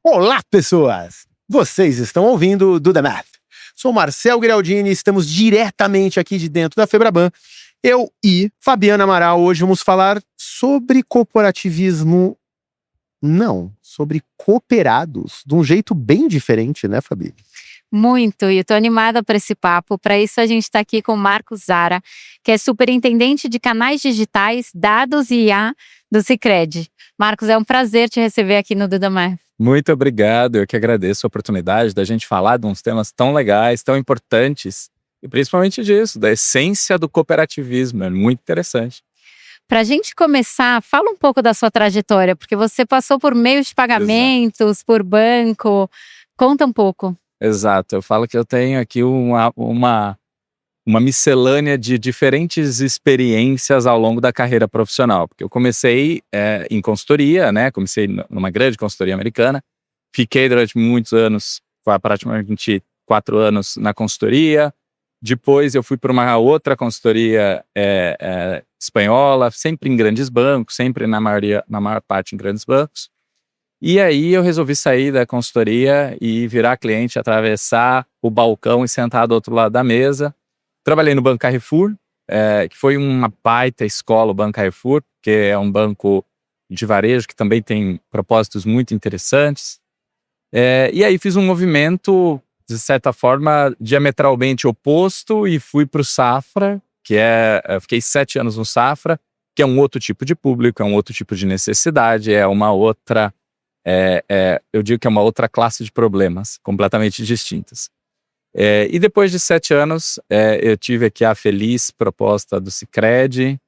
Olá, pessoas! Vocês estão ouvindo Do The Math. Sou Marcel Guiraldini e estamos diretamente aqui de dentro da Febraban. Eu e Fabiana Amaral hoje vamos falar sobre corporativismo. Não, sobre cooperados, de um jeito bem diferente, né, Fabi? Muito, e eu tô animada para esse papo. Para isso a gente está aqui com o Marcos Zara, que é superintendente de canais digitais, dados e IA do Sicredi. Marcos, é um prazer te receber aqui no Do The Math. Muito obrigado, eu que agradeço a oportunidade da gente falar de uns temas tão legais, tão importantes, e principalmente disso, da essência do cooperativismo, é muito interessante. Para a gente começar, fala um pouco da sua trajetória, porque você passou por meios de pagamentos, por banco, conta um pouco. Exato, eu falo que eu tenho aqui uma miscelânea de diferentes experiências ao longo da carreira profissional, porque eu comecei em consultoria, né? Comecei numa grande consultoria americana, fiquei durante muitos anos, praticamente 4 anos na consultoria, depois eu fui para uma outra consultoria espanhola, sempre em grandes bancos, sempre na maior parte em grandes bancos. E aí eu resolvi sair da consultoria e virar cliente, atravessar o balcão e sentar do outro lado da mesa. Trabalhei no Banco Carrefour, que foi uma baita escola, o Banco Carrefour, que é um banco de varejo que também tem propósitos muito interessantes. E aí fiz um movimento, de certa forma, diametralmente oposto e fui para o Safra, fiquei 7 anos no Safra, que é um outro tipo de público, é um outro tipo de necessidade, é uma outra... eu digo que é uma outra classe de problemas completamente distintas. E depois de 7 anos, eu tive aqui a feliz proposta do Sicredi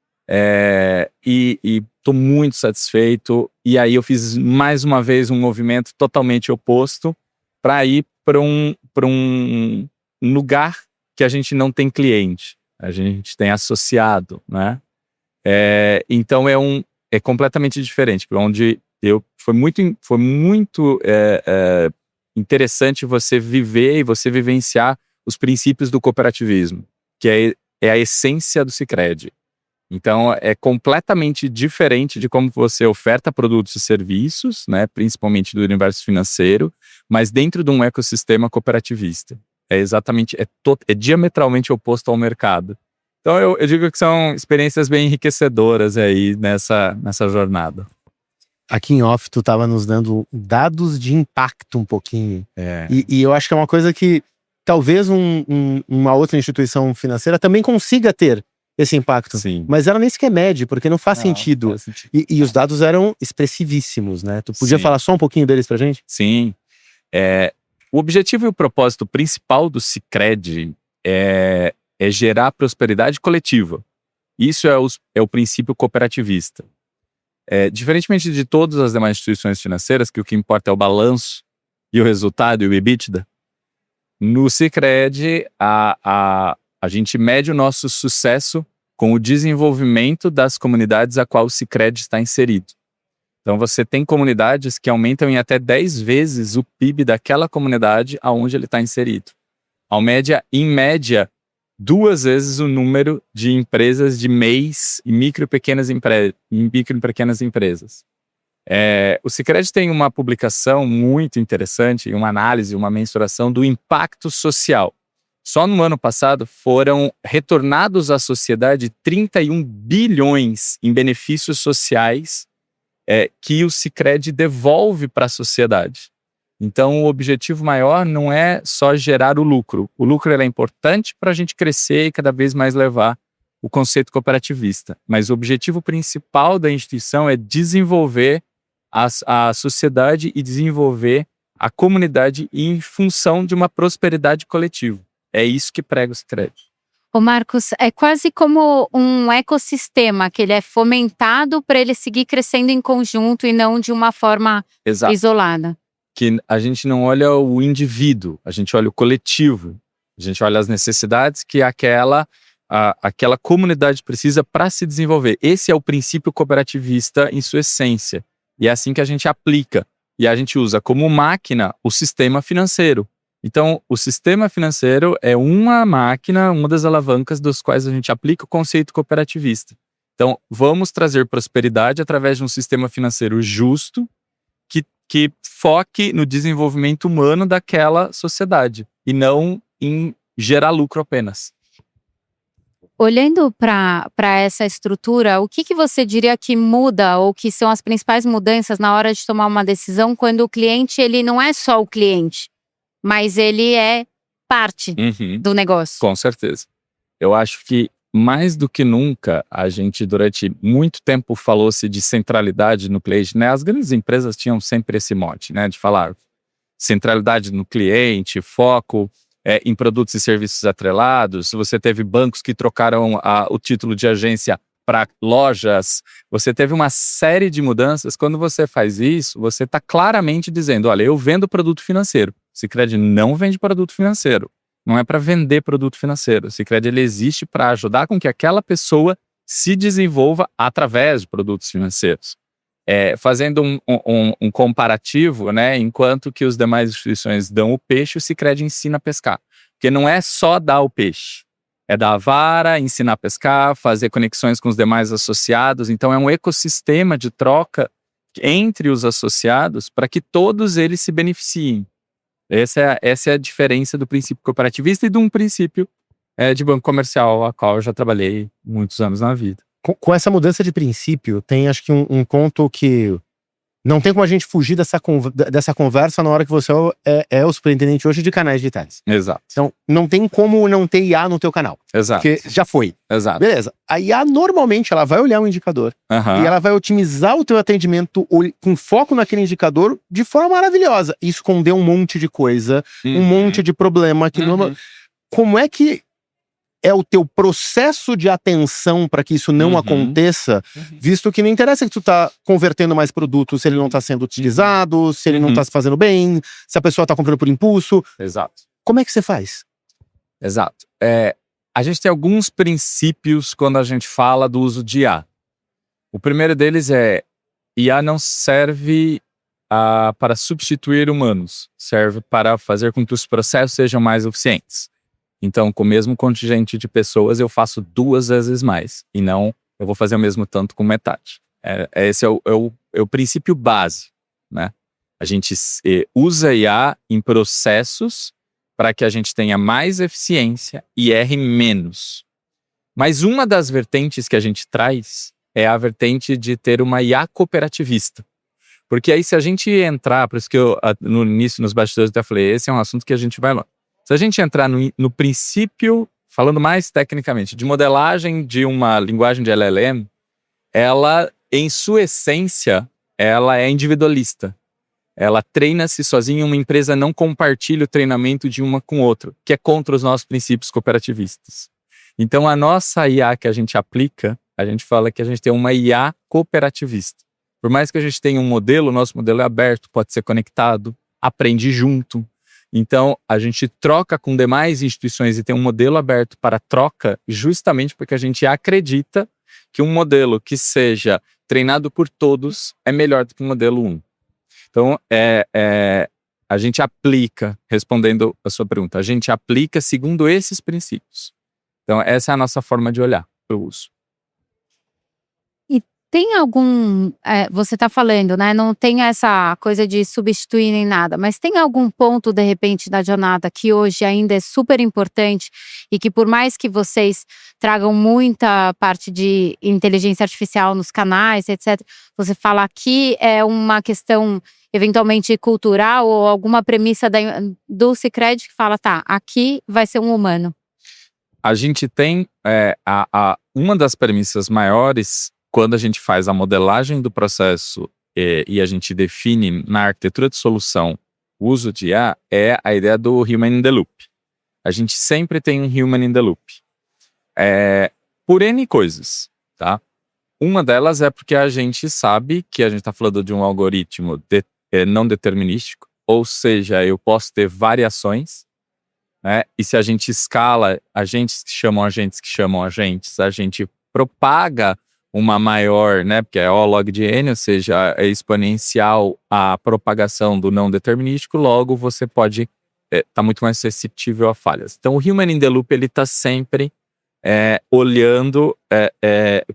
e estou muito satisfeito. E aí eu fiz mais uma vez um movimento totalmente oposto para ir para um lugar que a gente não tem cliente, a gente tem associado, né? Então é completamente diferente, onde foi muito interessante você viver e você vivenciar os princípios do cooperativismo, que é a essência do Sicredi. Então, é completamente diferente de como você oferta produtos e serviços, né, principalmente do universo financeiro, mas dentro de um ecossistema cooperativista. É diametralmente oposto ao mercado. Então, eu digo que são experiências bem enriquecedoras aí nessa uma Aqui em off, tu tava nos dando dados de impacto um pouquinho. E eu acho que é uma coisa que talvez uma outra instituição financeira também consiga ter esse impacto. Sim. Mas ela nem sequer mede, porque não faz sentido. Faz sentido. E os dados eram expressivíssimos, né? Tu podia Sim. falar só um pouquinho deles pra gente? Sim. O objetivo e o propósito principal do Sicredi é gerar prosperidade coletiva. Isso é o princípio cooperativista. Diferentemente de todas as demais instituições financeiras, que o que importa é o balanço e o resultado e o EBITDA, no Sicredi a gente mede o nosso sucesso com o desenvolvimento das comunidades a qual o Sicredi está inserido. Então você tem comunidades que aumentam em até 10 vezes o PIB daquela comunidade aonde ele está inserido. Em média, 2 vezes o número de empresas de MEIs e micro e pequenas empresas. O Sicredi tem uma publicação muito interessante, uma análise, uma mensuração do impacto social. Só no ano passado foram retornados à sociedade 31 bilhões em benefícios sociais que o Sicredi devolve para a sociedade. Então, o objetivo maior não é só gerar o lucro. O lucro é importante para a gente crescer e cada vez mais levar o conceito cooperativista. Mas o objetivo principal da instituição é desenvolver a sociedade e desenvolver a comunidade em função de uma prosperidade coletiva. É isso que prega o Sicredi. Ô Marcos, é quase como um ecossistema, que ele é fomentado para ele seguir crescendo em conjunto e não de uma forma Exato. isolada. Que a gente não olha o indivíduo, a gente olha o coletivo, a gente olha as necessidades que aquela comunidade precisa para se desenvolver. Esse é o princípio cooperativista em sua essência. E é assim que a gente aplica. E a gente usa como máquina o sistema financeiro. Então, o sistema financeiro é uma máquina, uma das alavancas dos quais a gente aplica o conceito cooperativista. Então, vamos trazer prosperidade através de um sistema financeiro justo, que que foque no desenvolvimento humano daquela sociedade e não em gerar lucro apenas. Olhando para essa estrutura, o que você diria que muda ou que são as principais mudanças na hora de tomar uma decisão quando o cliente ele não é só o cliente, mas ele é parte do negócio? Com certeza. Eu acho que mais do que nunca, a gente durante muito tempo falou-se de centralidade no cliente, né? As grandes empresas tinham sempre esse mote, né? De falar centralidade no cliente, foco em produtos e serviços atrelados. Você teve bancos que trocaram o título de agência para lojas. Você teve uma série de mudanças. Quando você faz isso, você está claramente dizendo, olha, eu vendo produto financeiro. O Sicredi não vende produto financeiro. Não é para vender produto financeiro. O Sicredi ele existe para ajudar com que aquela pessoa se desenvolva através de produtos financeiros. Fazendo um comparativo, né, enquanto que as demais instituições dão o peixe, o Sicredi ensina a pescar. Porque não é só dar o peixe, é dar a vara, ensinar a pescar, fazer conexões com os demais associados. Então é um ecossistema de troca entre os associados para que todos eles se beneficiem. Essa é a diferença do princípio cooperativista e de um princípio de banco comercial, a qual eu já trabalhei muitos anos na vida. Com essa mudança de princípio, tem acho que um ponto que não tem como a gente fugir dessa conversa na hora que você é o superintendente hoje de canais digitais. Exato. Então, não tem como não ter IA no teu canal. Exato. Porque já foi. Exato. Beleza. A IA, normalmente, ela vai olhar um indicador e ela vai otimizar o teu atendimento com foco naquele indicador de forma maravilhosa. E esconder um monte de coisa, um monte de problema. Como é que é o teu processo de atenção para que isso não aconteça, visto que não interessa que tu tá convertendo mais produtos se ele não tá sendo utilizado, se ele não tá se fazendo bem, se a pessoa tá comprando por impulso. Exato. Como é que você faz? Exato. A gente tem alguns princípios quando a gente fala do uso de IA. O primeiro deles IA não serve para substituir humanos, serve para fazer com que os processos sejam mais eficientes. Então, com o mesmo contingente de pessoas, eu faço 2 vezes mais. E não, eu vou fazer o mesmo tanto com metade. Esse é o princípio base, né? A gente usa IA em processos para que a gente tenha mais eficiência e erre menos. Mas uma das vertentes que a gente traz é a vertente de ter uma IA cooperativista. Porque aí, se a gente entrar, por isso que eu, no início, nos bastidores, até falei, esse é um assunto que a gente vai lá. Se a gente entrar no princípio, falando mais tecnicamente, de modelagem de uma linguagem de LLM, ela, em sua essência, ela é individualista. Ela treina-se sozinha, uma empresa não compartilha o treinamento de uma com outra, que é contra os nossos princípios cooperativistas. Então, a nossa IA que a gente aplica, a gente fala que a gente tem uma IA cooperativista. Por mais que a gente tenha um modelo, o nosso modelo é aberto, pode ser conectado, aprende junto. Então, a gente troca com demais instituições e tem um modelo aberto para troca justamente porque a gente acredita que um modelo que seja treinado por todos é melhor do que um modelo 1. Então, a gente aplica, respondendo a sua pergunta, a gente aplica segundo esses princípios. Então, essa é a nossa forma de olhar para o uso. Tem algum, você está falando, né? Não tem essa coisa de substituir nem nada, mas tem algum ponto, de repente, da jornada que hoje ainda é super importante e que por mais que vocês tragam muita parte de inteligência artificial nos canais, etc., você fala aqui é uma questão eventualmente cultural ou alguma premissa do Sicredi que fala, tá, aqui vai ser um humano? A gente tem uma das premissas maiores quando a gente faz a modelagem do processo e a gente define na arquitetura de solução o uso de IA, é a ideia do human in the loop. A gente sempre tem um human in the loop. Por N coisas, tá? Uma delas é porque a gente sabe que a gente está falando de um algoritmo não determinístico, ou seja, eu posso ter variações, né? E se a gente escala agentes que chamam agentes, a gente propaga uma maior, né, porque é O log de N, ou seja, é exponencial a propagação do não determinístico, logo você pode estar muito mais suscetível a falhas. Então o human in the loop ele está sempre olhando,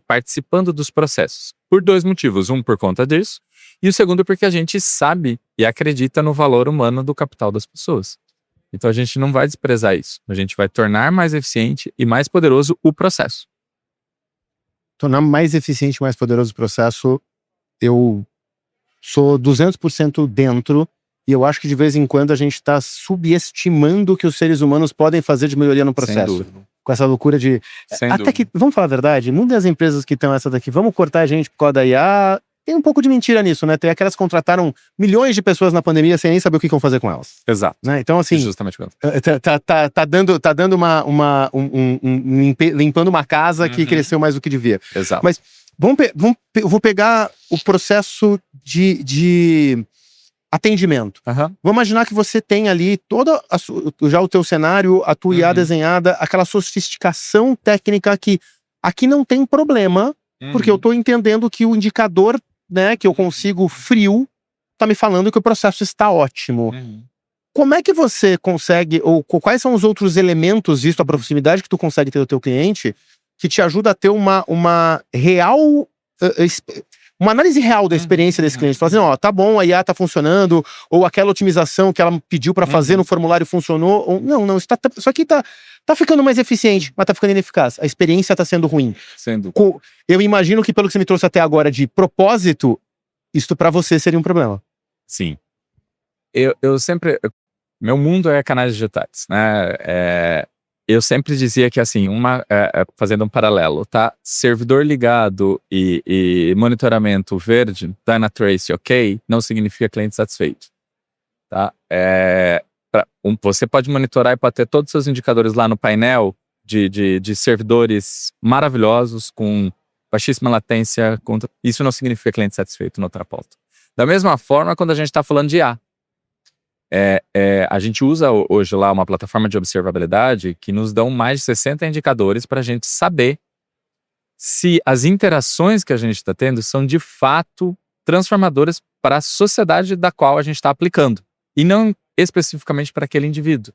participando dos processos. Por 2 motivos. Um, por conta disso. E o segundo, porque a gente sabe e acredita no valor humano do capital das pessoas. Então a gente não vai desprezar isso. A gente vai tornar mais eficiente e mais poderoso o processo. Tornar mais eficiente, mais poderoso o processo, eu sou 200% dentro, e eu acho que de vez em quando a gente está subestimando o que os seres humanos podem fazer de melhoria no processo. Com essa loucura de... Até que, vamos falar a verdade, muitas das empresas que estão essa daqui, vamos cortar a gente por causa da IA, tem um pouco de mentira nisso, né? Tem aquelas que contrataram milhões de pessoas na pandemia sem nem saber o que vão fazer com elas. Exato. Né? Então, assim, justamente tá dando limpando uma casa que cresceu mais do que devia. Exato. Mas eu vou pegar o processo de atendimento. Vamos imaginar que você tem ali já o teu cenário, a tua IA desenhada, aquela sofisticação técnica que aqui não tem problema, porque eu tô entendendo que o indicador, né, que eu consigo frio, tá me falando que o processo está ótimo. Como é que você consegue, ou quais são os outros elementos, visto a proximidade que tu consegue ter do teu cliente, que te ajuda a ter uma real... uma análise real da experiência desse cliente. Fala assim, ó, tá bom, a IA tá funcionando, ou aquela otimização que ela pediu para fazer no formulário funcionou, ou não, isso aqui tá ficando mais eficiente, mas tá ficando ineficaz. A experiência tá sendo ruim. Eu imagino que pelo que você me trouxe até agora de propósito, isso para você seria um problema. Sim. Eu sempre... Meu mundo é canais digitais, né? Eu sempre dizia que, assim, fazendo um paralelo, tá? Servidor ligado e monitoramento verde, Dynatrace ok, não significa cliente satisfeito, tá? Você pode monitorar e pode ter todos os seus indicadores lá no painel de servidores maravilhosos, com baixíssima latência. Isso não significa cliente satisfeito, noutra pauta. Da mesma forma, quando a gente está falando de IA, a gente usa hoje lá uma plataforma de observabilidade que nos dão mais de 60 indicadores para a gente saber se as interações que a gente está tendo são de fato transformadoras para a sociedade da qual a gente está aplicando, e não especificamente para aquele indivíduo.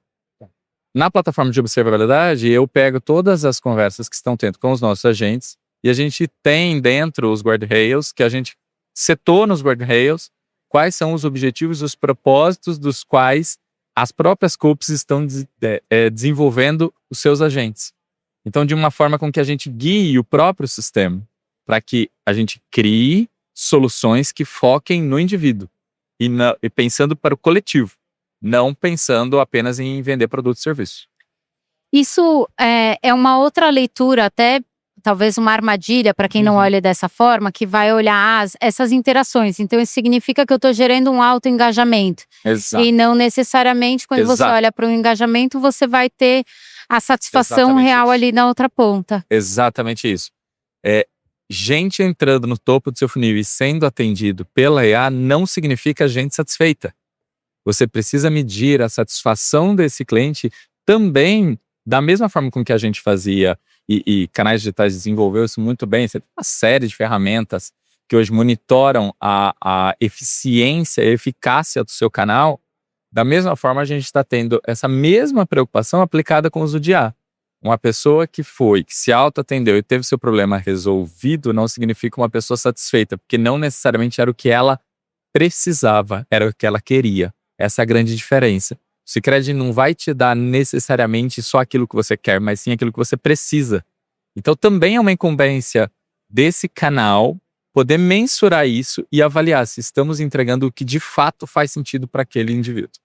Na plataforma de observabilidade, eu pego todas as conversas que estão tendo com os nossos agentes, e a gente tem dentro os guardrails, que a gente setou nos guardrails, quais são os objetivos e os propósitos dos quais as próprias COPs estão desenvolvendo os seus agentes. Então, de uma forma com que a gente guie o próprio sistema, para que a gente crie soluções que foquem no indivíduo, e pensando para o coletivo, não pensando apenas em vender produto e serviço. Isso é uma outra leitura, até talvez uma armadilha para quem não olha dessa forma, que vai olhar essas interações. Então isso significa que eu estou gerando um alto engajamento. Exato. E não necessariamente quando você olha para o engajamento, você vai ter a satisfação real ali na outra ponta. Exatamente isso. Gente entrando no topo do seu funil e sendo atendido pela IA não significa gente satisfeita. Você precisa medir a satisfação desse cliente também da mesma forma com que a gente fazia e canais digitais desenvolveu isso muito bem. Você tem uma série de ferramentas que hoje monitoram a eficiência e eficácia do seu canal. Da mesma forma, a gente está tendo essa mesma preocupação aplicada com o uso de IA. Uma pessoa que se autoatendeu e teve seu problema resolvido não significa uma pessoa satisfeita, porque não necessariamente era o que ela precisava, era o que ela queria. Essa é a grande diferença. O Sicredi não vai te dar necessariamente só aquilo que você quer, mas sim aquilo que você precisa. Então também é uma incumbência desse canal poder mensurar isso e avaliar se estamos entregando o que de fato faz sentido para aquele indivíduo.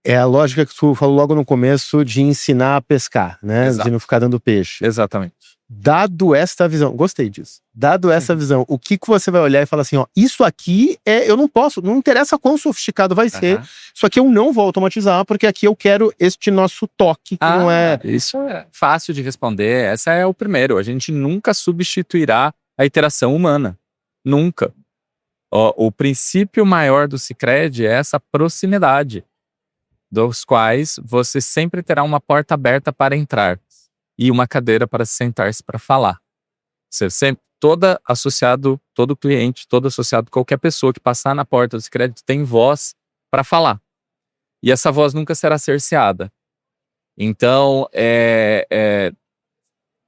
É a lógica que tu falou logo no começo de ensinar a pescar, né? Exato. De não ficar dando peixe. Exatamente. Dado esta visão, gostei disso. Dado essa visão, o que você vai olhar e falar assim, ó, isso aqui eu não posso, não interessa quão sofisticado vai ser, isso aqui eu não vou automatizar, porque aqui eu quero este nosso toque, que não é... Isso é fácil de responder, essa é o primeiro, a gente nunca substituirá a interação humana, nunca. O princípio maior do Sicredi é essa proximidade, dos quais você sempre terá uma porta aberta para entrar e uma cadeira para sentar-se para falar. Você sempre, todo cliente, todo associado, qualquer pessoa que passar na porta do Sicredi tem voz para falar. E essa voz nunca será cerceada. Então,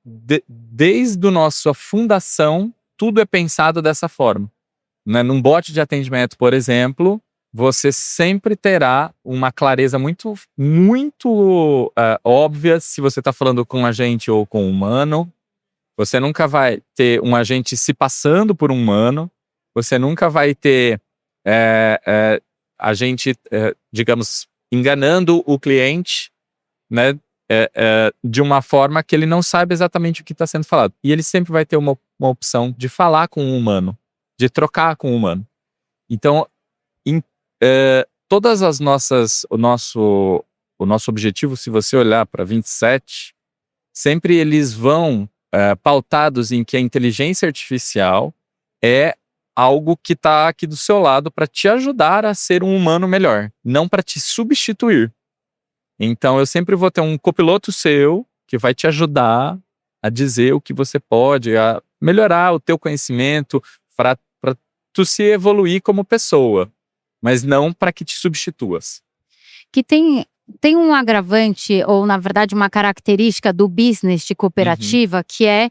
desde a nossa fundação, tudo é pensado dessa forma. Né? Num bot de atendimento, por exemplo, você sempre terá uma clareza muito, muito óbvia se você está falando com um agente ou com um humano. Você nunca vai ter um agente se passando por um humano. Você nunca vai ter agente, digamos, enganando o cliente, né? De uma forma que ele não sabe exatamente o que está sendo falado. E ele sempre vai ter uma opção de falar com um humano, de trocar com um humano. Então, todas as nossas, o nosso objetivo, se você olhar para 27, sempre eles vão pautados em que a inteligência artificial é algo que está aqui do seu lado para te ajudar a ser um humano melhor, não para te substituir. Então, eu sempre vou ter um copiloto seu que vai te ajudar a dizer o que você pode, a melhorar o teu conhecimento para tu se evoluir como pessoa, mas não para que te substituas. Que tem um agravante, ou na verdade uma característica do business de cooperativa, que é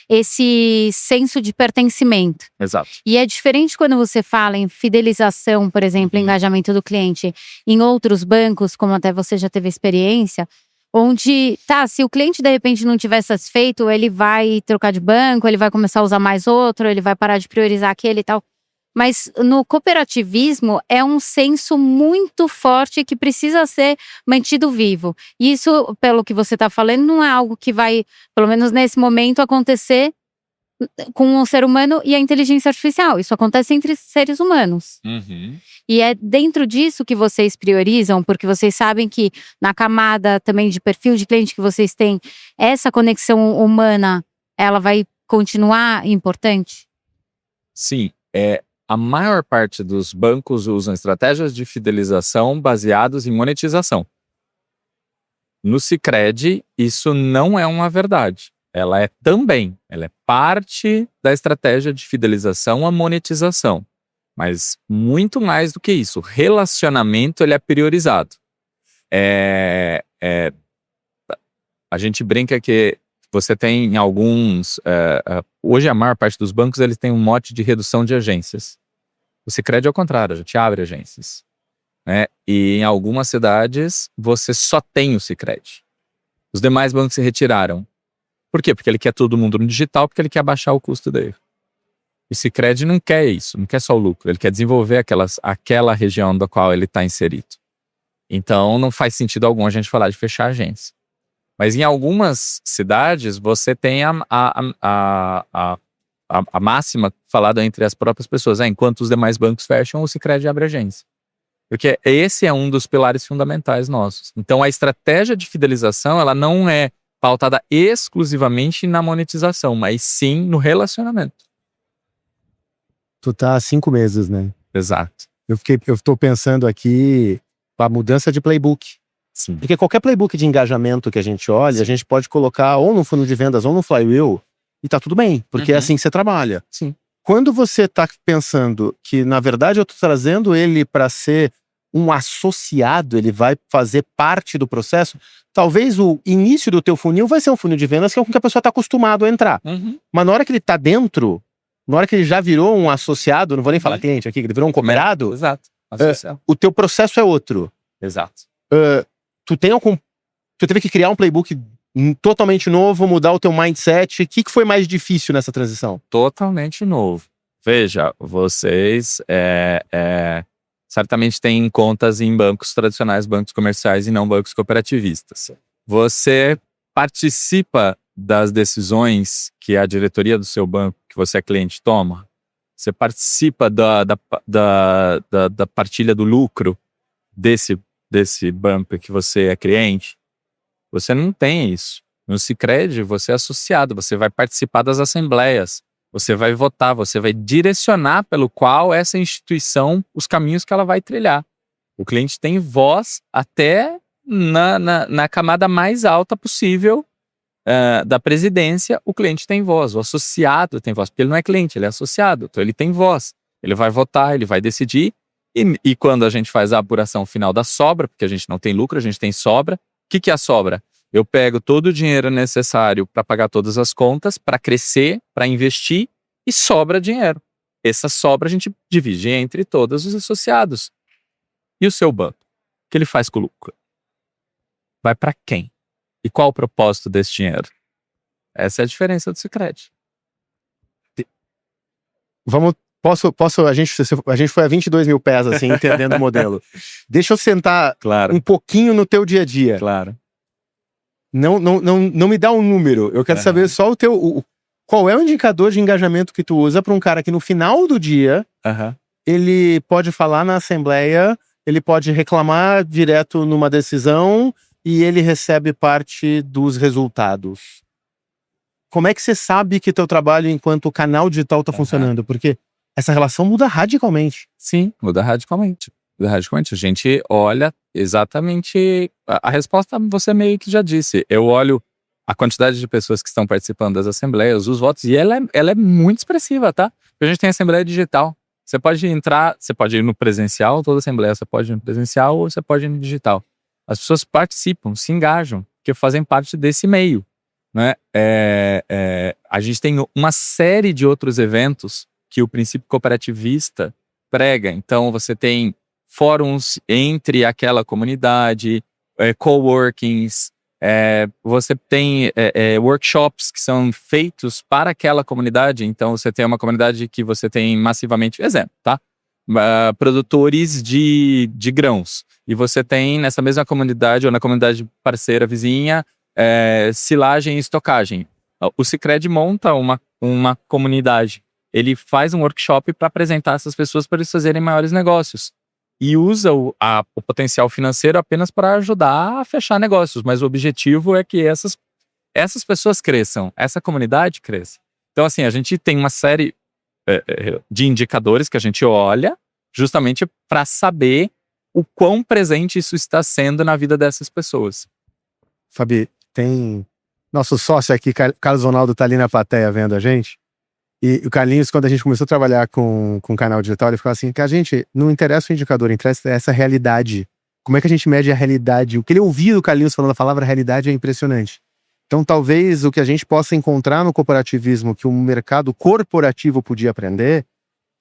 esse senso de pertencimento. Exato. E é diferente quando você fala em fidelização, por exemplo, engajamento do cliente em outros bancos, como até você já teve experiência, onde, se o cliente de repente não estiver satisfeito, ele vai trocar de banco, ele vai começar a usar mais outro, ele vai parar de priorizar aquele e tal. Mas no cooperativismo é um senso muito forte que precisa ser mantido vivo. E isso, pelo que você está falando, não é algo que vai, pelo menos nesse momento, acontecer com o ser humano e a inteligência artificial. Isso acontece entre seres humanos. E é dentro disso que vocês priorizam, porque vocês sabem que na camada também de perfil de cliente que vocês têm, essa conexão humana, ela vai continuar importante? Sim, a maior parte dos bancos usam estratégias de fidelização baseadas em monetização. No Sicredi, isso não é uma verdade. Ela é parte da estratégia de fidelização a monetização. Mas muito mais do que isso, o relacionamento ele é priorizado. A gente brinca que você tem alguns... hoje a maior parte dos bancos eles têm um mote de redução de agências. O Sicredi é o contrário, já te abre agências. Né? E em algumas cidades você só tem o Sicredi. Os demais bancos se retiraram. Por quê? Porque ele quer todo mundo no digital, porque ele quer baixar o custo dele. O Sicredi não quer isso, não quer só o lucro. Ele quer desenvolver aquela região da qual ele está inserido. Então não faz sentido algum a gente falar de fechar a agência. Mas em algumas cidades você tem a máxima falada entre as próprias pessoas. Enquanto os demais bancos fecham, o Sicredi abre agência. Porque esse é um dos pilares fundamentais nossos. Então a estratégia de fidelização ela não é pautada exclusivamente na monetização, mas sim no relacionamento. Tu tá há 5 meses, né? Exato. Eu tô pensando aqui a mudança de playbook. Sim. Porque qualquer playbook de engajamento que a gente olha, a gente pode colocar ou no fundo de vendas ou no flywheel e tá tudo bem, porque é assim que você trabalha. Sim. Quando você tá pensando que, na verdade, eu tô trazendo ele para ser um associado, ele vai fazer parte do processo, talvez o início do teu funil vai ser um funil de vendas que é com que a pessoa tá acostumado a entrar. Mas na hora que ele tá dentro, na hora que ele já virou um associado, não vou nem falar cliente aqui, que ele virou um cooperado, Exato. o teu processo é outro. Exato. Tu teve que criar um playbook totalmente novo, mudar o teu mindset. O que foi mais difícil nessa transição? Totalmente novo. Veja, vocês certamente têm contas em bancos tradicionais, bancos comerciais e não bancos cooperativistas. Você participa das decisões que a diretoria do seu banco, que você é cliente, toma? Você participa da partilha do lucro desse banco que você é cliente? Você não tem isso. No Sicredi, você é associado, você vai participar das assembleias, você vai votar, você vai direcionar pelo qual essa instituição, os caminhos que ela vai trilhar. O cliente tem voz até na camada mais alta possível da presidência, o cliente tem voz, o associado tem voz, porque ele não é cliente, ele é associado, então ele tem voz. Ele vai votar, ele vai decidir, e quando a gente faz a apuração final da sobra, porque a gente não tem lucro, a gente tem sobra, o que é a sobra? Eu pego todo o dinheiro necessário para pagar todas as contas, para crescer, para investir e sobra dinheiro. Essa sobra a gente divide entre todos os associados. E o seu banco? O que ele faz com o lucro? Vai para quem? E qual o propósito desse dinheiro? Essa é a diferença do Sicredi. A gente foi a 22 mil pés, assim, entendendo o modelo. Deixa eu sentar Claro, um pouquinho no teu dia a dia. claro. Não me dá um número. Eu quero saber só qual é o indicador de engajamento que tu usa para um cara que no final do dia Aham. ele pode falar na assembleia, ele pode reclamar direto numa decisão e ele recebe parte dos resultados. Como é que você sabe que teu trabalho enquanto canal digital está funcionando? Porque essa relação muda radicalmente. Sim, muda radicalmente. Muda radicalmente. A gente olha exatamente. A resposta você meio que já disse. Eu olho a quantidade de pessoas que estão participando das assembleias, os votos, e ela é muito expressiva, tá? Porque a gente tem assembleia digital. Você pode ir no presencial, toda assembleia, você pode ir no presencial ou você pode ir no digital. As pessoas participam, se engajam, porque fazem parte desse meio, né? A gente tem uma série de outros eventos que o princípio cooperativista prega. Então, você tem fóruns entre aquela comunidade, coworkings, você tem workshops que são feitos para aquela comunidade. Então, você tem uma comunidade que você tem massivamente, exemplo, tá? Produtores de grãos. E você tem nessa mesma comunidade ou na comunidade parceira vizinha, silagem e estocagem. O Sicredi monta uma comunidade. Ele faz um workshop para apresentar essas pessoas para eles fazerem maiores negócios. E usa o potencial financeiro apenas para ajudar a fechar negócios. Mas o objetivo é que essas pessoas cresçam, essa comunidade cresça. Então, assim, a gente tem uma série de indicadores que a gente olha justamente para saber o quão presente isso está sendo na vida dessas pessoas. Fabi, tem nosso sócio aqui, Carlos Ronaldo, tá ali na plateia vendo a gente. E o Carlinhos, quando a gente começou a trabalhar com o canal digital, ele ficava assim, que a gente não interessa o indicador, interessa essa realidade. Como é que a gente mede a realidade? O que ele ouvia do Carlinhos falando a palavra realidade é impressionante. Então, talvez o que a gente possa encontrar no cooperativismo que o mercado corporativo podia aprender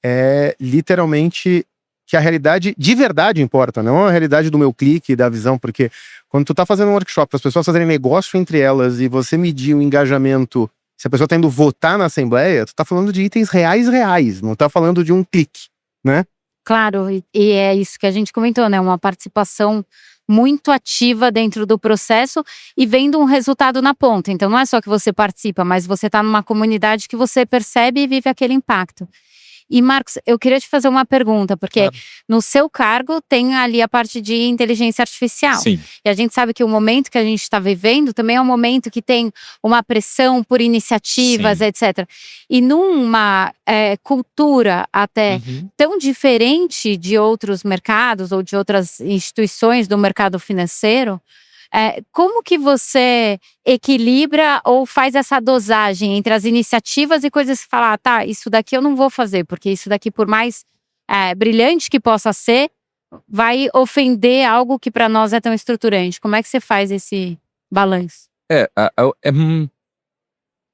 é literalmente que a realidade de verdade importa, não a realidade do meu clique, da visão, porque quando tu tá fazendo um workshop para as pessoas fazerem negócio entre elas e você medir o engajamento, se a pessoa tá indo votar na assembleia, tu tá falando de itens reais, não tá falando de um clique, né? Claro, e é isso que a gente comentou, né? Uma participação muito ativa dentro do processo e vendo um resultado na ponta. Então não é só que você participa, mas você tá numa comunidade que você percebe e vive aquele impacto. E Marcos, eu queria te fazer uma pergunta, porque no seu cargo tem ali a parte de inteligência artificial. Sim. E a gente sabe que o momento que a gente está vivendo também é um momento que tem uma pressão por iniciativas, Sim. etc. E numa cultura até tão diferente de outros mercados ou de outras instituições do mercado financeiro, como que você equilibra ou faz essa dosagem entre as iniciativas e coisas que fala, tá, isso daqui eu não vou fazer, porque isso daqui, por mais brilhante que possa ser, vai ofender algo que para nós é tão estruturante. Como é que você faz esse balanço?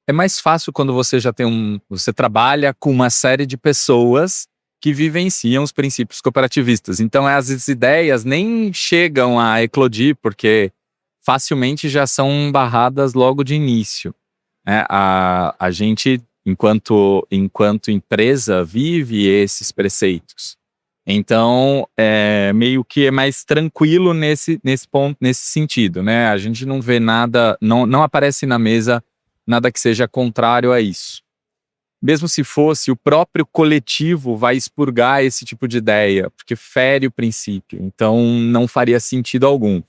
É mais fácil quando você já tem você trabalha com uma série de pessoas que vivenciam os princípios cooperativistas. Então, as ideias nem chegam a eclodir, porque facilmente já são barradas logo de início. A gente, enquanto empresa, vive esses preceitos. Então, meio que é mais tranquilo nesse ponto, nesse sentido, né? A gente não vê nada, não aparece na mesa nada que seja contrário a isso. Mesmo se fosse, o próprio coletivo vai expurgar esse tipo de ideia, porque fere o princípio. Então, não faria sentido algum.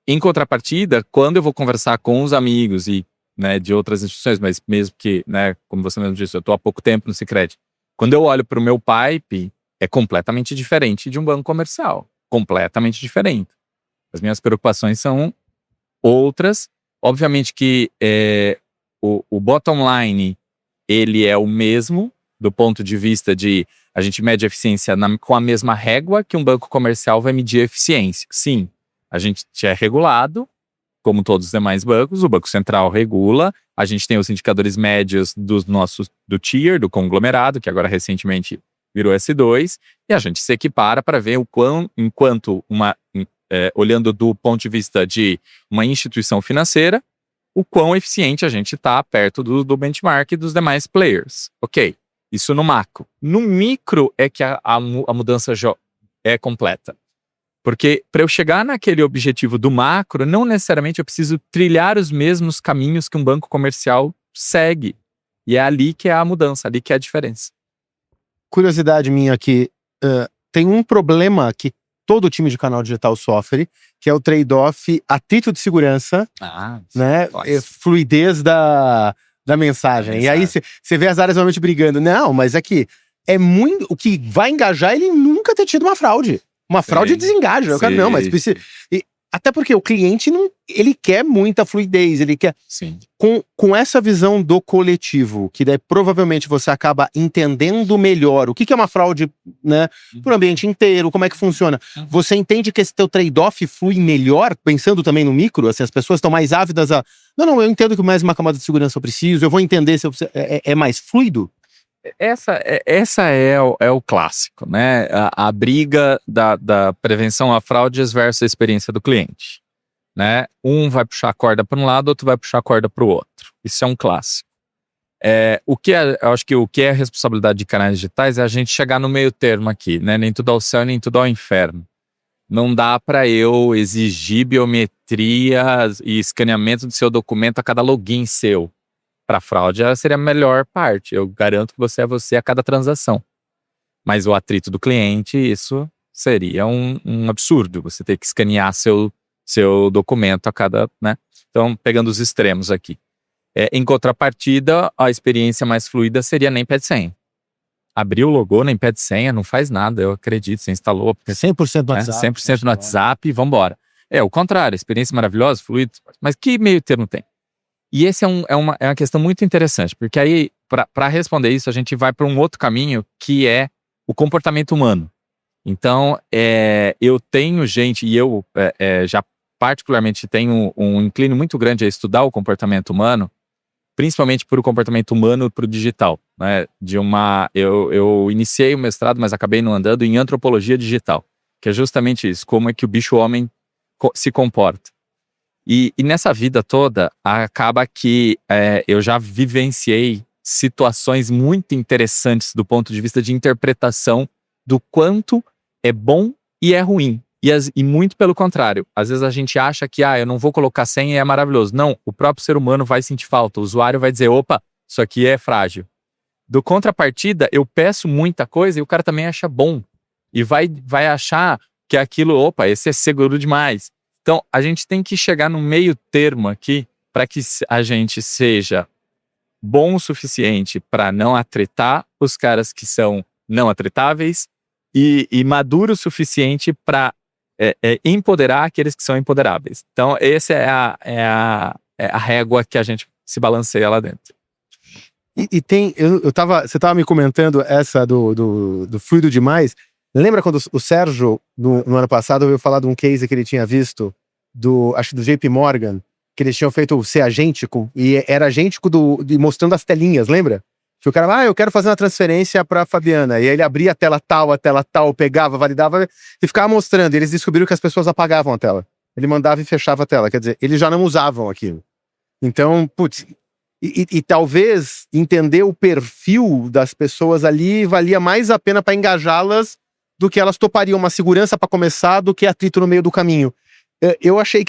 Em contrapartida, quando eu vou conversar com os amigos e, né, de outras instituições, mas mesmo que, né, como você mesmo disse, eu estou há pouco tempo no Sicredi. Quando eu olho para o meu pipe, é completamente diferente de um banco comercial. Completamente diferente. As minhas preocupações são outras. Obviamente que o bottom line, ele é o mesmo, do ponto de vista de a gente mede a eficiência com a mesma régua que um banco comercial vai medir a eficiência. Sim, a gente é regulado, como todos os demais bancos, o Banco Central regula, a gente tem os indicadores médios do tier, do conglomerado, que agora recentemente virou S2, e a gente se equipara para ver enquanto olhando do ponto de vista de uma instituição financeira, o quão eficiente a gente está perto do benchmark dos demais players. Ok, isso no macro. No micro é que a mudança é completa. Porque para eu chegar naquele objetivo do macro, não necessariamente eu preciso trilhar os mesmos caminhos que um banco comercial segue. E é ali que é a mudança, ali que é a diferença. Curiosidade minha aqui, tem um problema que todo time de canal digital sofre, que é o trade-off atrito de segurança, né? Fluidez da mensagem. E aí você vê as áreas realmente brigando. Não, mas é que é muito. O que vai engajar ele nunca ter tido uma fraude. Uma fraude desengaja. Eu quero, não, mas precisa. Até porque o cliente ele quer muita fluidez, ele quer. Sim. Com essa visão do coletivo, que daí provavelmente você acaba entendendo melhor o que é uma fraude, né, pro ambiente inteiro, como é que funciona. Você entende que esse teu trade-off flui melhor, pensando também no micro, assim, as pessoas estão mais ávidas a. Não, eu entendo que mais uma camada de segurança eu preciso, eu vou entender se é mais fluido. Essa é o clássico, né? A briga da prevenção a fraudes versus a experiência do cliente, né? Um vai puxar a corda para um lado, outro vai puxar a corda para o outro. Isso é um clássico. Eu acho que o que é a responsabilidade de canais digitais é a gente chegar no meio termo aqui, né? Nem tudo ao céu, nem tudo ao inferno. Não dá para eu exigir biometria e escaneamento do seu documento a cada login seu. Para fraude, ela seria a melhor parte. Eu garanto que você é você a cada transação. Mas o atrito do cliente, isso seria um absurdo. Você ter que escanear seu documento a cada, né? Então, pegando os extremos aqui. Em contrapartida, a experiência mais fluida seria nem pede senha. Abrir o logo, nem pede senha, não faz nada, eu acredito. Você instalou. 100% no WhatsApp. 100% no WhatsApp e vambora. O contrário, experiência maravilhosa, fluida. Mas que meio termo tem? E esse é uma questão muito interessante, porque aí, para responder isso, a gente vai para um outro caminho, que é o comportamento humano. Então, eu tenho gente, e eu já particularmente tenho um inclínio muito grande a estudar o comportamento humano, principalmente por o comportamento humano para o digital. Né? Eu iniciei o mestrado, mas acabei não andando, em antropologia digital, que é justamente isso, como é que o bicho-homem se comporta. E nessa vida toda, acaba que eu já vivenciei situações muito interessantes do ponto de vista de interpretação do quanto é bom e é ruim. E muito pelo contrário. Às vezes a gente acha que eu não vou colocar senha e é maravilhoso. Não, o próprio ser humano vai sentir falta. O usuário vai dizer, opa, isso aqui é frágil. Do contrapartida, eu peço muita coisa e o cara também acha bom. E vai achar que aquilo, opa, esse é seguro demais. Então, a gente tem que chegar no meio termo aqui para que a gente seja bom o suficiente para não atritar os caras que são não atritáveis e maduro o suficiente para empoderar aqueles que são empoderáveis. Então, essa é a régua que a gente se balanceia lá dentro. E tem, você estava me comentando essa do fluido demais. Lembra quando o Sérgio, no ano passado, veio falar de um case que ele tinha visto, acho que do JP Morgan, que eles tinham feito ser agêntico, e era agêntico mostrando as telinhas, lembra? Que o cara, eu quero fazer uma transferência pra Fabiana, e aí ele abria a tela tal, pegava, validava, e ficava mostrando, e eles descobriram que as pessoas apagavam a tela. Ele mandava e fechava a tela, quer dizer, eles já não usavam aquilo. Então, putz, e talvez entender o perfil das pessoas ali valia mais a pena para engajá-las do que elas topariam uma segurança para começar do que atrito no meio do caminho. Eu achei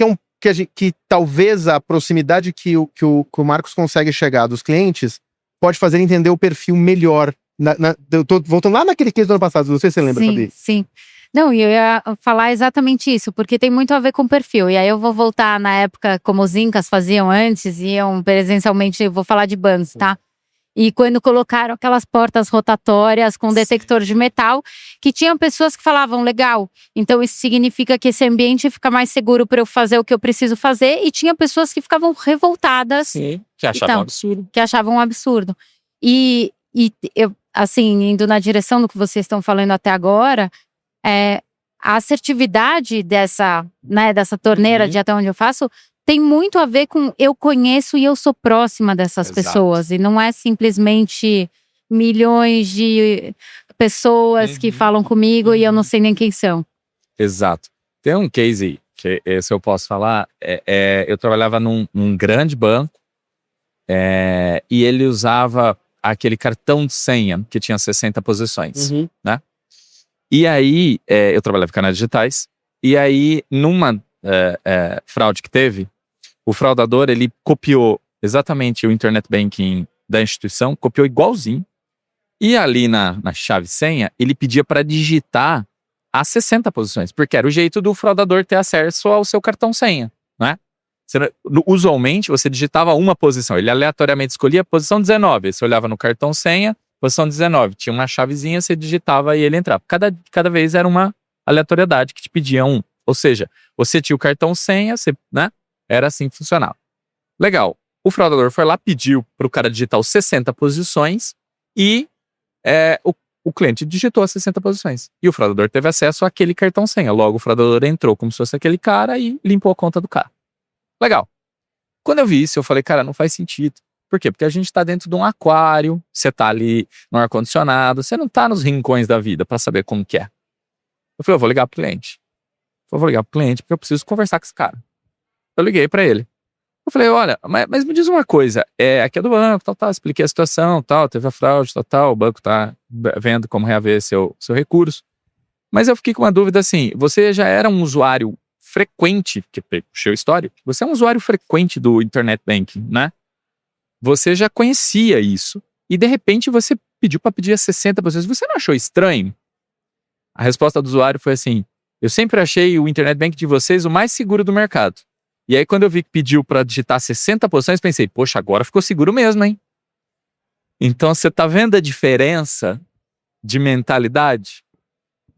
que talvez a proximidade que o Marcos consegue chegar dos clientes pode fazer entender o perfil melhor. Eu tô voltando lá naquele case do ano passado, não sei se você lembra, Fabi. Sim. Não, e eu ia falar exatamente isso, porque tem muito a ver com o perfil. E aí eu vou voltar na época como os Incas faziam antes, iam presencialmente, eu vou falar de bancos, tá? E quando colocaram aquelas portas rotatórias com detector de metal, que tinham pessoas que falavam, legal, então isso significa que esse ambiente fica mais seguro para eu fazer o que eu preciso fazer, e tinha pessoas que ficavam revoltadas. Sim, que achavam absurdo. Que achavam um absurdo. E eu, assim, indo na direção do que vocês estão falando até agora, a assertividade dessa torneira de até onde eu faço tem muito a ver com eu conheço e eu sou próxima dessas Exato. pessoas. E não é simplesmente milhões de pessoas que falam comigo e eu não sei nem quem são. Exato. Tem um case que esse eu posso falar. Eu trabalhava num grande banco e ele usava aquele cartão de senha que tinha 60 posições. Né? E aí, eu trabalhava em canais digitais. E aí, numa fraude que teve, o fraudador, ele copiou exatamente o internet banking da instituição, copiou igualzinho. E ali na chave senha, ele pedia para digitar as 60 posições, porque era o jeito do fraudador ter acesso ao seu cartão senha, né? Usualmente, você digitava uma posição, ele aleatoriamente escolhia a posição 19, você olhava no cartão senha, posição 19, tinha uma chavezinha, você digitava e ele entrava. Cada vez era uma aleatoriedade que te pedia um. Ou seja, você tinha o cartão senha, né? Era assim que funcionava. Legal. O fraudador foi lá, pediu para o cara digitar os 60 posições e o cliente digitou as 60 posições. E o fraudador teve acesso àquele cartão senha. Logo, o fraudador entrou como se fosse aquele cara e limpou a conta do cara. Legal. Quando eu vi isso, eu falei, cara, não faz sentido. Por quê? Porque a gente tá dentro de um aquário, você tá ali no ar-condicionado, você não tá nos rincões da vida para saber como que é. Eu falei, eu vou ligar pro cliente. Vou ligar pro cliente porque eu preciso conversar com esse cara. Eu liguei para ele. Eu falei, olha, mas me diz uma coisa, aqui é do banco, tal, expliquei a situação, tal, teve a fraude, tal, o banco tá vendo como reaver seu recurso. Mas eu fiquei com uma dúvida assim, você já era um usuário frequente, que puxei o histórico, você é um usuário frequente do internet banking, né? Você já conhecia isso e de repente você pediu para pedir as 60 posições, você não achou estranho? A resposta do usuário foi assim, eu sempre achei o internet banking de vocês o mais seguro do mercado. E aí, quando eu vi que pediu para digitar 60 posições, pensei, poxa, agora ficou seguro mesmo, hein? Então, você tá vendo a diferença de mentalidade?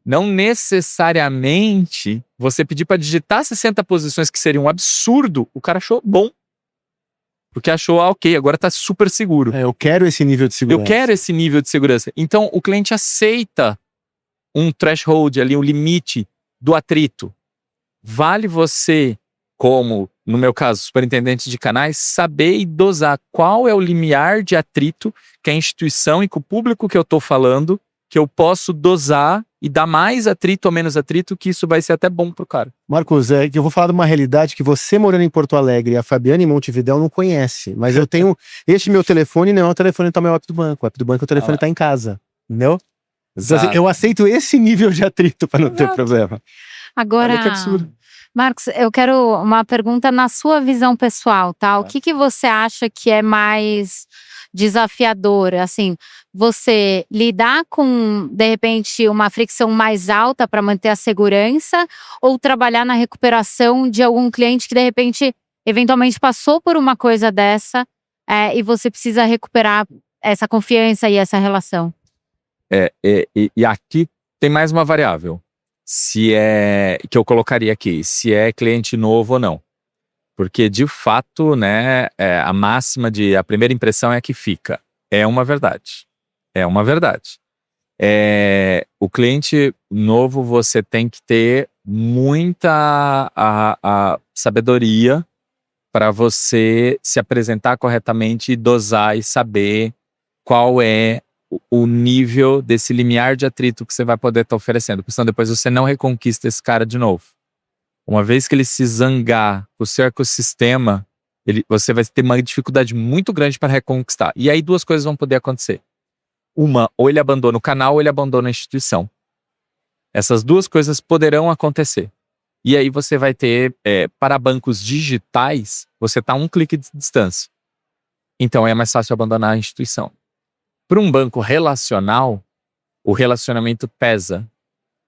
Não necessariamente você pedir para digitar 60 posições, que seria um absurdo, o cara achou bom. Porque achou, ok, agora tá super seguro. Eu quero esse nível de segurança. Eu quero esse nível de segurança. Então, o cliente aceita um threshold ali, um limite do atrito. Vale você, como, no meu caso, superintendente de canais, saber e dosar qual é o limiar de atrito que a instituição e com o público que eu estou falando, que eu posso dosar e dar mais atrito ou menos atrito, que isso vai ser até bom pro cara. Marcos, que eu vou falar de uma realidade que você morando em Porto Alegre e a Fabiana em Montevidéu não conhece, mas eu tenho, este meu telefone não é o telefone que tá no meu app do banco, o app do banco, o telefone tá em casa, entendeu? Então, assim, eu aceito esse nível de atrito para não ter problema. Agora, Olha que absurdo. Marcos, eu quero uma pergunta na sua visão pessoal, tá? O que você acha que é mais desafiador? Assim, você lidar com, de repente, uma fricção mais alta para manter a segurança ou trabalhar na recuperação de algum cliente que, de repente, eventualmente passou por uma coisa dessa e você precisa recuperar essa confiança e essa relação? E aqui tem mais uma variável. Que eu colocaria aqui, se é cliente novo ou não. Porque, de fato, né, a máxima de a primeira impressão é a que fica. É uma verdade. É uma verdade. O cliente novo, você tem que ter muita a sabedoria para você se apresentar corretamente, dosar e saber qual é o nível desse limiar de atrito que você vai poder estar oferecendo, porque senão depois você não reconquista esse cara de novo. Uma vez que ele se zangar o seu ecossistema, você vai ter uma dificuldade muito grande para reconquistar. E aí duas coisas vão poder acontecer. Uma, ou ele abandona o canal ou ele abandona a instituição. Essas duas coisas poderão acontecer. E aí você vai ter, para bancos digitais, você está a um clique de distância. Então é mais fácil abandonar a instituição. Para um banco relacional, o relacionamento pesa.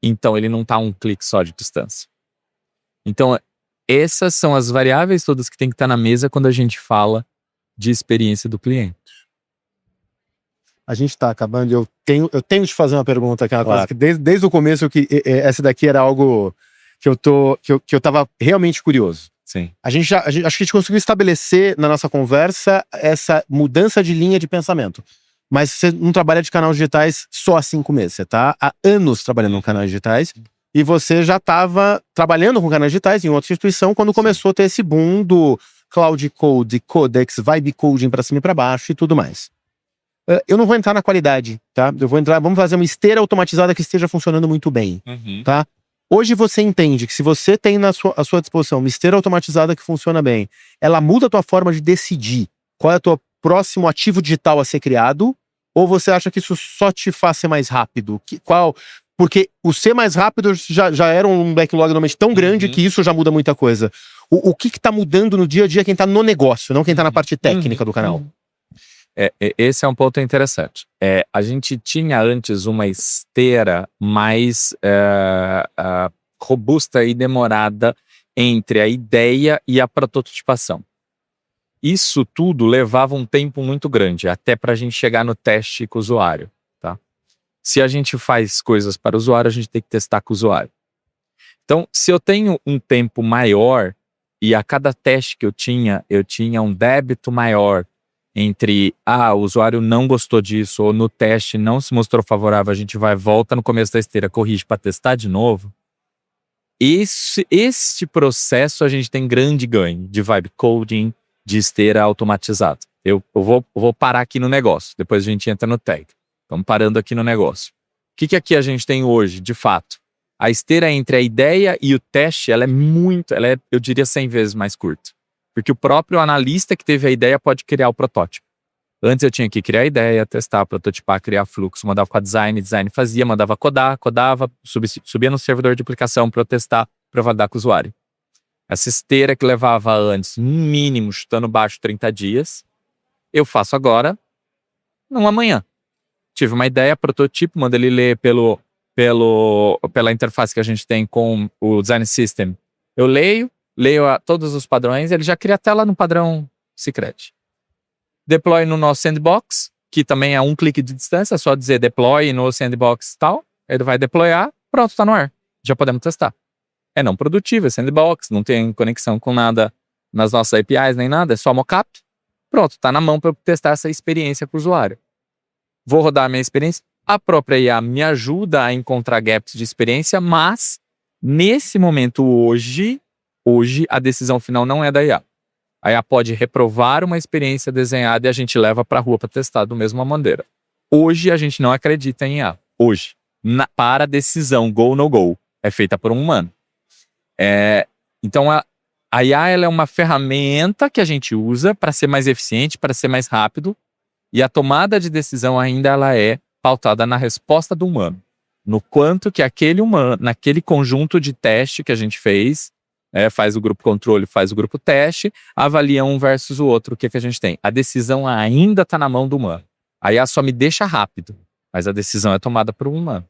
Então, ele não está a um clique só de distância. Então, essas são as variáveis todas que tem que estar na mesa quando a gente fala de experiência do cliente. A gente está acabando, eu tenho de fazer uma pergunta, que é uma coisa que desde o começo, essa daqui era algo que eu estava realmente curioso. Sim. Acho que a gente conseguiu estabelecer na nossa conversa essa mudança de linha de pensamento. Mas você não trabalha de canais digitais só há 5 meses. Você tá há anos trabalhando em canais digitais. e você já estava trabalhando com canais digitais em outra instituição quando começou a ter esse boom do Cloud Code, Codex, Vibe Coding para cima e para baixo e tudo mais. Eu não vou entrar na qualidade, tá? Vamos fazer uma esteira automatizada que esteja funcionando muito bem, tá? Hoje você entende que se você tem à sua disposição uma esteira automatizada que funciona bem, ela muda a tua forma de decidir qual é o teu próximo ativo digital a ser criado, ou você acha que isso só te faz ser mais rápido? Porque o ser mais rápido já era um backlog normalmente tão grande que isso já muda muita coisa. O que tá mudando no dia a dia quem tá no negócio, não quem tá na parte técnica do canal? Esse é um ponto interessante. A gente tinha antes uma esteira mais robusta e demorada entre a ideia e a prototipação. Isso tudo levava um tempo muito grande, até para a gente chegar no teste com o usuário. Tá? Se a gente faz coisas para o usuário, a gente tem que testar com o usuário. Então, se eu tenho um tempo maior e a cada teste que eu tinha um débito maior entre, o usuário não gostou disso, ou no teste não se mostrou favorável, a gente volta no começo da esteira, corrige para testar de novo. Este processo a gente tem grande ganho de vibe coding, de esteira automatizada. Eu vou parar aqui no negócio, depois a gente entra no tag. Estamos parando aqui no negócio. O que aqui a gente tem hoje, de fato? A esteira entre a ideia e o teste, ela é, eu diria, 100 vezes mais curta. Porque o próprio analista que teve a ideia pode criar o protótipo. Antes eu tinha que criar a ideia, testar, prototipar, criar fluxo, mandava com a design fazia, mandava codava, subia no servidor de aplicação para eu testar, para validar com o usuário. Essa esteira que levava antes, no mínimo, chutando baixo 30 dias, eu faço agora, numa manhã. Tive uma ideia, prototipo, mando ele ler pela interface que a gente tem com o Design System. Eu leio todos os padrões, ele já cria a tela no padrão Sicredi. Deploy no nosso sandbox, que também é um clique de distância, é só dizer deploy no sandbox tal, ele vai deployar, pronto, tá no ar. Já podemos testar. É não produtivo, é sandbox, não tem conexão com nada nas nossas APIs nem nada, é só mockup. Pronto, tá na mão para eu testar essa experiência para o usuário. Vou rodar a minha experiência, a própria IA me ajuda a encontrar gaps de experiência, mas nesse momento hoje a decisão final não é da IA. A IA pode reprovar uma experiência desenhada e a gente leva para a rua para testar da mesma maneira. Hoje a gente não acredita em IA. Hoje, para a decisão go ou no go, é feita por um humano. Então a IA ela é uma ferramenta que a gente usa para ser mais eficiente, para ser mais rápido, e a tomada de decisão ainda ela é pautada na resposta do humano. No quanto que aquele humano, naquele conjunto de teste que a gente fez, faz o grupo controle, faz o grupo teste, avalia um versus o outro, o que a gente tem. A decisão ainda está na mão do humano. A IA só me deixa rápido, mas a decisão é tomada por um humano.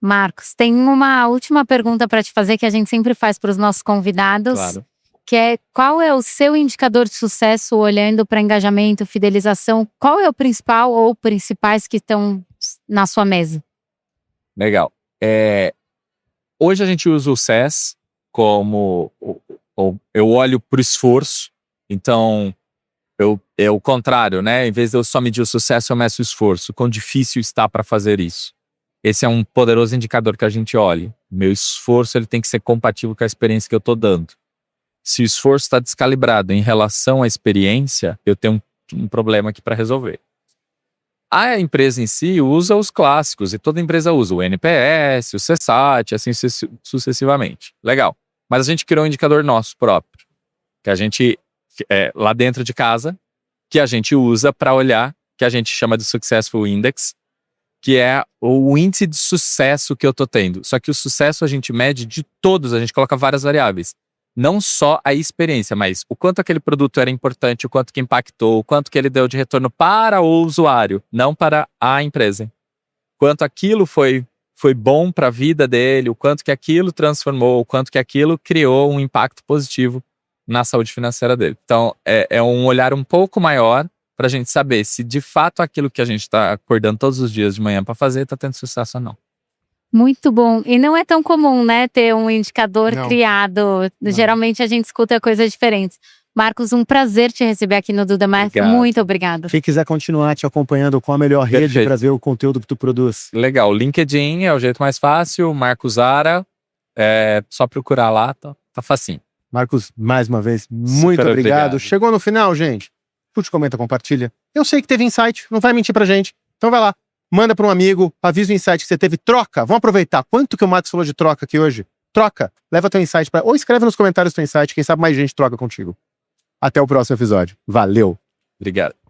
Marcos, tem uma última pergunta para te fazer que a gente sempre faz para os nossos convidados. Claro. Que é, qual é o seu indicador de sucesso olhando para engajamento, fidelização? Qual é o principal ou principais que estão na sua mesa? Legal. Hoje a gente usa o SaaS como... eu olho para o esforço. Então, é o contrário, né? Em vez de eu só medir o sucesso, eu meço o esforço. Quão difícil está para fazer isso. Esse é um poderoso indicador que a gente olha. Meu esforço ele tem que ser compatível com a experiência que eu estou dando. Se o esforço está descalibrado em relação à experiência, eu tenho um problema aqui para resolver. A empresa em si usa os clássicos, e toda empresa usa o NPS, o CSAT, assim sucessivamente. Legal. Mas a gente criou um indicador nosso próprio, que a gente, lá dentro de casa, que a gente usa para olhar, que a gente chama de Successful Index, que é o índice de sucesso que eu estou tendo. Só que o sucesso a gente mede de todos, a gente coloca várias variáveis. Não só a experiência, mas o quanto aquele produto era importante, o quanto que impactou, o quanto que ele deu de retorno para o usuário, não para a empresa. Quanto aquilo foi bom para a vida dele, o quanto que aquilo transformou, o quanto que aquilo criou um impacto positivo na saúde financeira dele. Então, é um olhar um pouco maior para a gente saber se de fato aquilo que a gente está acordando todos os dias de manhã para fazer está tendo sucesso ou não. Muito bom. E não é tão comum, né, ter um indicador criado. Não. Geralmente a gente escuta coisas diferentes. Marcos, um prazer te receber aqui no Do The Math. Obrigado. Muito obrigado. Quem quiser continuar te acompanhando com a melhor rede Perfeito. para ver o conteúdo que tu produz. Legal, o LinkedIn é o jeito mais fácil, Marcos Zara, só procurar lá, tá facinho. Marcos, mais uma vez, muito Super obrigado. obrigado. Chegou no final, gente. Curte, comenta, compartilha. Eu sei que teve insight, não vai mentir pra gente. Então vai lá, manda pra um amigo, avisa o insight que você teve. Troca, vamos aproveitar. Quanto que o Marcos falou de troca aqui hoje? Troca, leva teu insight ou escreve nos comentários teu insight, quem sabe mais gente troca contigo. Até o próximo episódio. Valeu! Obrigado.